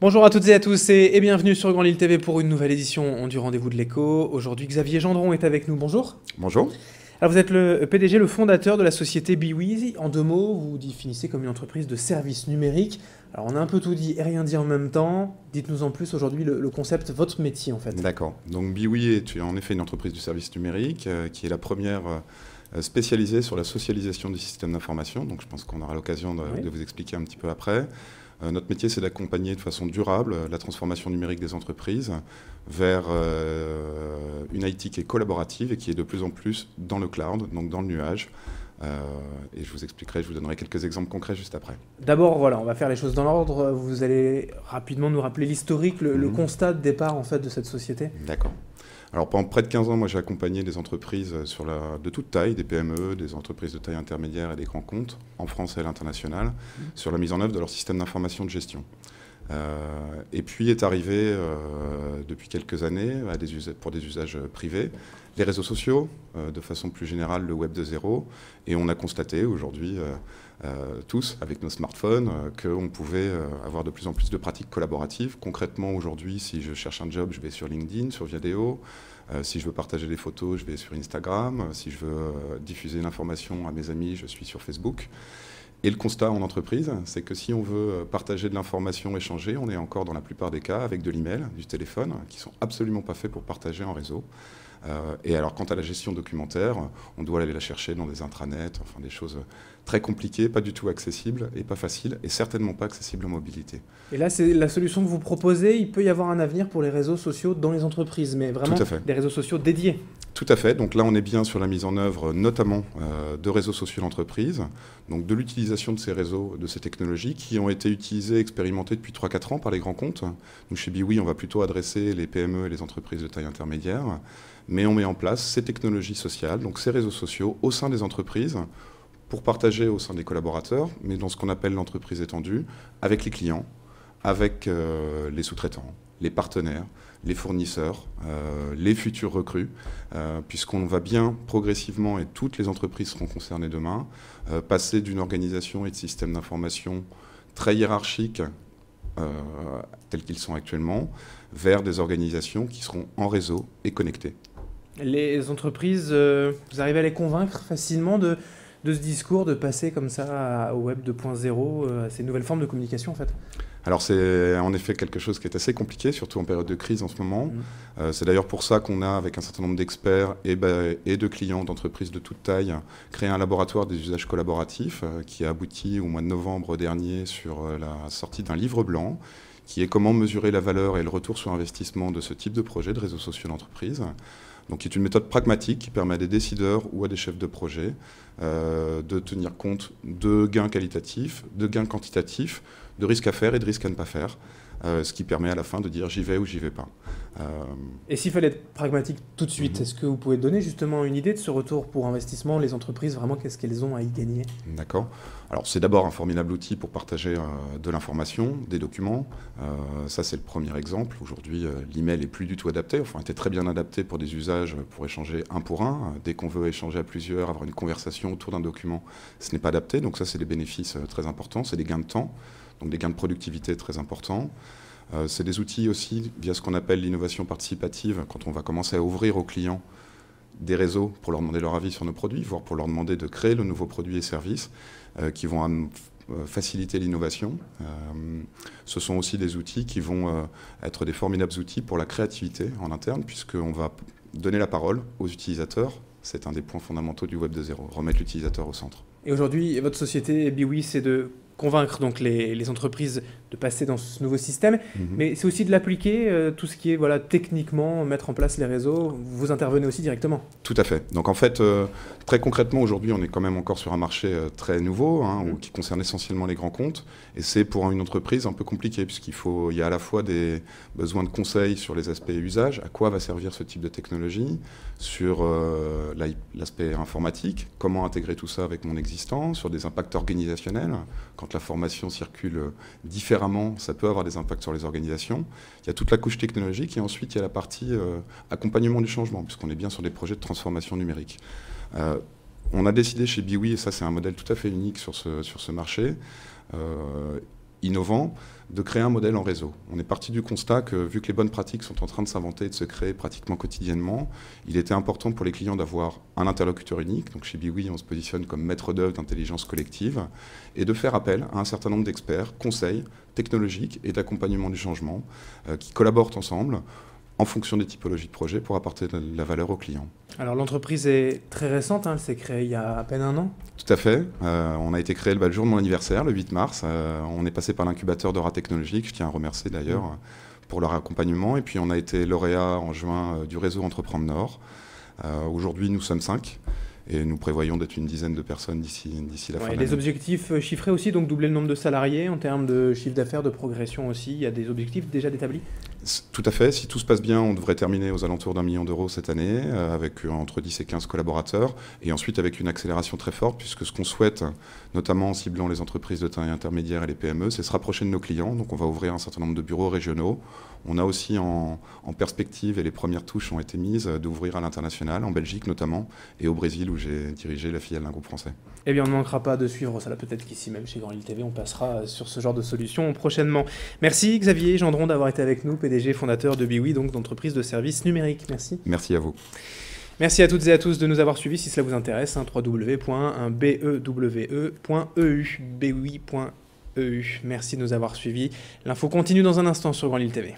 Bonjour à toutes et à tous et bienvenue sur Grand Lille TV pour une nouvelle édition du Rendez-vous de l'Écho. Aujourd'hui, Xavier Gendron est avec nous. Bonjour. Bonjour. Alors, vous êtes le PDG, le fondateur de la société Biwi. En deux mots, vous vous définissez comme une entreprise de services numériques. Alors, on a un peu tout dit et rien dit en même temps. Dites-nous en plus aujourd'hui le concept, votre métier en fait. D'accord. Donc Biwi est en effet une entreprise du service numérique qui est la première spécialisée sur la socialisation des systèmes d'information. Donc je pense qu'on aura l'occasion de vous expliquer un petit peu après. Notre métier, c'est d'accompagner de façon durable la transformation numérique des entreprises vers une IT qui est collaborative et qui est de plus en plus dans le cloud, donc dans le nuage. Et je vous expliquerai, je vous donnerai quelques exemples concrets juste après. D'abord, voilà, on va faire les choses dans l'ordre. Vous allez rapidement nous rappeler l'historique, le constat de départ en fait de cette société. D'accord. Alors pendant près de 15 ans, moi j'ai accompagné des entreprises de toute taille, des PME, des entreprises de taille intermédiaire et des grands comptes, en France et à l'international, sur la mise en œuvre de leur système d'information de gestion. Et puis est arrivé depuis quelques années pour des usages privés, les réseaux sociaux, de façon plus générale le Web 2.0, et on a constaté aujourd'hui tous avec nos smartphones qu'on pouvait avoir de plus en plus de pratiques collaboratives. Concrètement aujourd'hui, si je cherche un job, je vais sur LinkedIn, sur Viadeo. Si je veux partager des photos, je vais sur Instagram. Si je veux diffuser l'information à mes amis, je suis sur Facebook. Et le constat en entreprise, c'est que si on veut partager de l'information, échanger, on est encore dans la plupart des cas avec de l'email, du téléphone, qui ne sont absolument pas faits pour partager en réseau. Et alors, quant à la gestion documentaire, on doit aller la chercher dans des intranets, enfin des choses très compliquées, pas du tout accessibles et pas faciles, et certainement pas accessibles en mobilité. Et là, c'est la solution que vous proposez. Il peut y avoir un avenir pour les réseaux sociaux dans les entreprises, mais vraiment des réseaux sociaux dédiés. Tout à fait. Donc là, on est bien sur la mise en œuvre, notamment de réseaux sociaux d'entreprise, donc de l'utilisation de ces réseaux, de ces technologies qui ont été utilisées, expérimentées depuis 3-4 ans par les grands comptes. Nous, chez Biwi, on va plutôt adresser les PME et les entreprises de taille intermédiaire, mais on met en place ces technologies sociales, donc ces réseaux sociaux, au sein des entreprises, pour partager au sein des collaborateurs, mais dans ce qu'on appelle l'entreprise étendue, avec les clients, avec les sous-traitants, les partenaires, les fournisseurs, les futurs recrues, puisqu'on va bien progressivement, et toutes les entreprises seront concernées demain, passer d'une organisation et de systèmes d'information très hiérarchiques, tels qu'ils sont actuellement, vers des organisations qui seront en réseau et connectées. Les entreprises, vous arrivez à les convaincre facilement de ce discours, de passer comme ça au Web 2.0, à ces nouvelles formes de communication en fait? Alors c'est en effet quelque chose qui est assez compliqué, surtout en période de crise en ce moment. C'est d'ailleurs pour ça qu'on a, avec un certain nombre d'experts et de clients d'entreprises de toute taille, créé un laboratoire des usages collaboratifs qui a abouti au mois de novembre dernier sur la sortie d'un livre blanc qui est comment mesurer la valeur et le retour sur investissement de ce type de projet de réseaux sociaux d'entreprise. Donc, qui est une méthode pragmatique qui permet à des décideurs ou à des chefs de projet de tenir compte de gains qualitatifs, de gains quantitatifs, de risques à faire et de risques à ne pas faire, ce qui permet à la fin de dire j'y vais ou j'y vais pas. Et s'il fallait être pragmatique tout de suite, est-ce que vous pouvez donner justement une idée de ce retour pour investissement? Les entreprises, vraiment, qu'est-ce qu'elles ont à y gagner? D'accord. Alors, c'est d'abord un formidable outil pour partager de l'information, des documents. Ça, c'est le premier exemple. Aujourd'hui, l'email n'est plus du tout adapté. Enfin, il était très bien adapté pour des usages pour échanger un pour un. Dès qu'on veut échanger à plusieurs, avoir une conversation autour d'un document, ce n'est pas adapté. Donc ça, c'est des bénéfices très importants. C'est des gains de temps, donc des gains de productivité très importants. C'est des outils aussi via ce qu'on appelle l'innovation participative, quand on va commencer à ouvrir aux clients des réseaux pour leur demander leur avis sur nos produits, voire pour leur demander de créer le nouveau produit et service qui vont faciliter l'innovation. Ce sont aussi des outils qui vont être des formidables outils pour la créativité en interne, puisqu'on va donner la parole aux utilisateurs. C'est un des points fondamentaux du Web 2.0, remettre l'utilisateur au centre. Et aujourd'hui, votre société, Biwi, c'est de convaincre donc les entreprises de passer dans ce nouveau système, mais c'est aussi de l'appliquer, tout ce qui est voilà, techniquement, mettre en place les réseaux, vous intervenez aussi directement. Tout à fait. Donc en fait, très concrètement, aujourd'hui, on est quand même encore sur un marché très nouveau, qui concerne essentiellement les grands comptes, et c'est pour une entreprise un peu compliqué, puisqu'il y a à la fois des besoins de conseils sur les aspects usage, à quoi va servir ce type de technologie, sur l'aspect informatique, comment intégrer tout ça avec mon existant, sur des impacts organisationnels. Quand la formation circule différemment, ça peut avoir des impacts sur les organisations. Il y a toute la couche technologique et ensuite il y a la partie accompagnement du changement, puisqu'on est bien sur des projets de transformation numérique. On a décidé chez Biwi, et ça c'est un modèle tout à fait unique sur ce marché, innovant de créer un modèle en réseau. On est parti du constat que, vu que les bonnes pratiques sont en train de s'inventer et de se créer pratiquement quotidiennement, il était important pour les clients d'avoir un interlocuteur unique. Donc chez BWI, on se positionne comme maître d'œuvre d'intelligence collective et de faire appel à un certain nombre d'experts, conseils technologiques et d'accompagnement du changement qui collaborent ensemble en fonction des typologies de projets pour apporter de la valeur aux clients. Alors l'entreprise est très récente, hein, elle s'est créée il y a à peine un an. Tout à fait. On a été créé le jour de mon anniversaire, le 8 mars. On est passé par l'incubateur d'Aura Technologique, je tiens à remercier d'ailleurs pour leur accompagnement. Et puis on a été lauréat en juin du réseau Entreprendre Nord. Aujourd'hui, nous sommes 5. Et nous prévoyons d'être une dizaine de personnes d'ici la fin de l'année. Les objectifs chiffrés aussi, donc doubler le nombre de salariés en termes de chiffre d'affaires, de progression aussi. Il y a des objectifs déjà établis ? Tout à fait. Si tout se passe bien, on devrait terminer aux alentours d'1 million d'euros cette année, avec entre 10 et 15 collaborateurs, et ensuite avec une accélération très forte, puisque ce qu'on souhaite, notamment en ciblant les entreprises de taille intermédiaire et les PME, c'est se rapprocher de nos clients. Donc on va ouvrir un certain nombre de bureaux régionaux. On a aussi en perspective, et les premières touches ont été mises, d'ouvrir à l'international, en Belgique notamment, et au Brésil, où j'ai dirigé la filiale d'un groupe français. Eh bien, on ne manquera pas de suivre ça, là peut-être qu'ici même chez Grand Lille TV, on passera sur ce genre de solutions prochainement. Merci Xavier Gendron d'avoir été avec nous, PDG fondateur de BWI, donc d'entreprise de services numériques. Merci. Merci à vous. Merci à toutes et à tous de nous avoir suivis. Si cela vous intéresse, www.bewe.eu, bwi.eu. Merci de nous avoir suivis. L'info continue dans un instant sur Grand Lille TV.